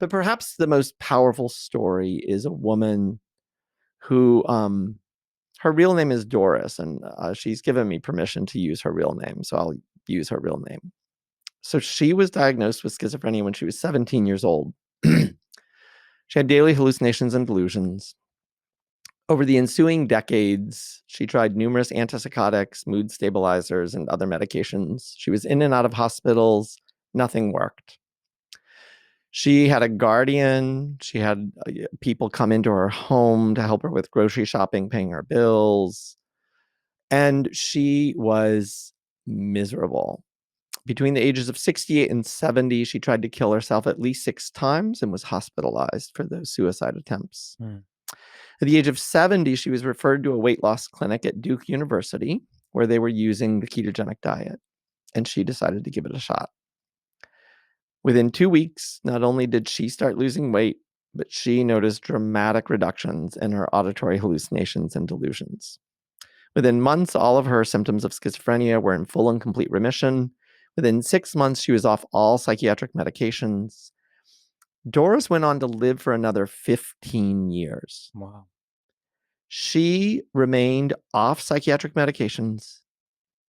But perhaps the most powerful story is a woman who, her real name is Doris, and she's given me permission to use her real name, so I'll use her real name. So she was diagnosed with schizophrenia when she was 17 years old. She had daily hallucinations and delusions. Over the ensuing decades, she tried numerous antipsychotics, mood stabilizers, and other medications. She was in and out of hospitals. Nothing worked. She had a guardian. She had people come into her home to help her with grocery shopping, paying her bills. And she was miserable. Between the ages of 68 and 70, she tried to kill herself at least 6 times and was hospitalized for those suicide attempts. At the age of 70, she was referred to a weight loss clinic at Duke University where they were using the ketogenic diet, and she decided to give it a shot. Within 2 weeks, not only did she start losing weight, but she noticed dramatic reductions in her auditory hallucinations and delusions. Within months, all of her symptoms of schizophrenia were in full and complete remission. Within 6 months, she was off all psychiatric medications. Doris went on to live for another 15 years. Wow. She remained off psychiatric medications.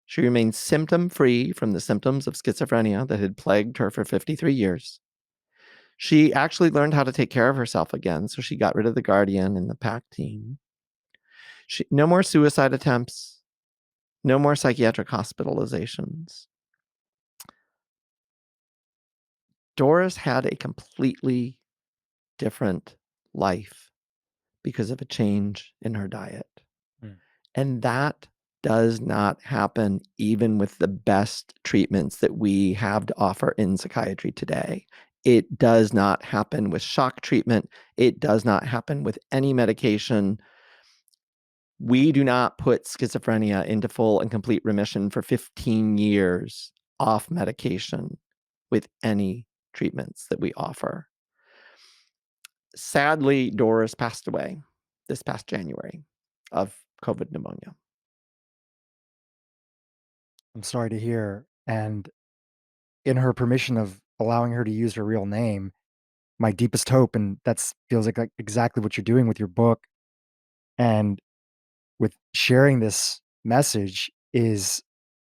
She remained symptom-free from the symptoms of schizophrenia that had plagued her for 53 years. She actually learned how to take care of herself again, so she got rid of the guardian and the PAC team. No more suicide attempts, no more psychiatric hospitalizations. Doris had a completely different life because of a change in her diet. And that does not happen even with the best treatments that we have to offer in psychiatry today. It does not happen with shock treatment. It does not happen with any medication. We do not put schizophrenia into full and complete remission for 15 years off medication with any treatments that we offer. Sadly, Doris passed away this past January of COVID pneumonia. I'm sorry to hear. And in her permission of allowing her to use her real name, my deepest hope, and that's feels like exactly what you're doing with your book and with sharing this message, is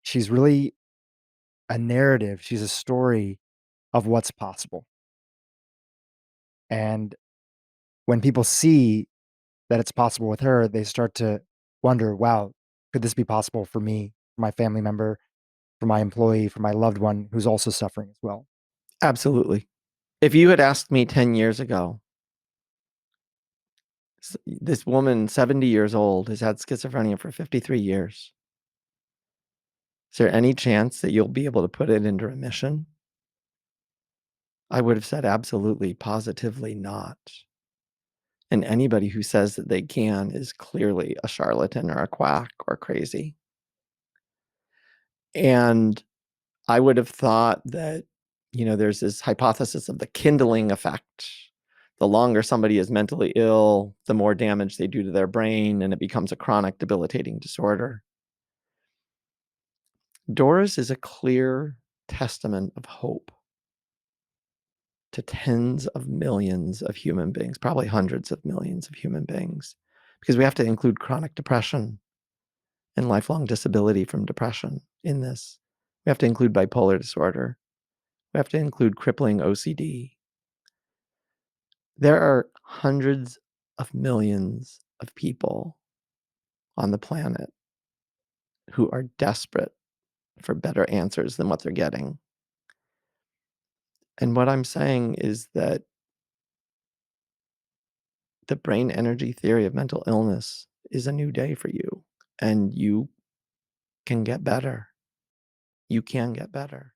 she's really a narrative. She's a story of what's possible. And when people see that it's possible with her, they start to wonder, wow, could this be possible for me, for my family member, for my employee, for my loved one who's also suffering as well? Absolutely. If you had asked me 10 years ago, this woman, 70 years old, has had schizophrenia for 53 years. Is there any chance that you'll be able to put it into remission? I would have said absolutely, positively not. And anybody who says that they can is clearly a charlatan or a quack or crazy. And I would have thought that, there's this hypothesis of the kindling effect. The longer somebody is mentally ill, the more damage they do to their brain, and it becomes a chronic, debilitating disorder. Doris is a clear testament of hope to tens of millions of human beings, probably hundreds of millions of human beings, because we have to include chronic depression and lifelong disability from depression in this. We have to include bipolar disorder. We have to include crippling OCD. There are hundreds of millions of people on the planet who are desperate for better answers than what they're getting. And what I'm saying is that the brain energy theory of mental illness is a new day for you, and you can get better. You can get better.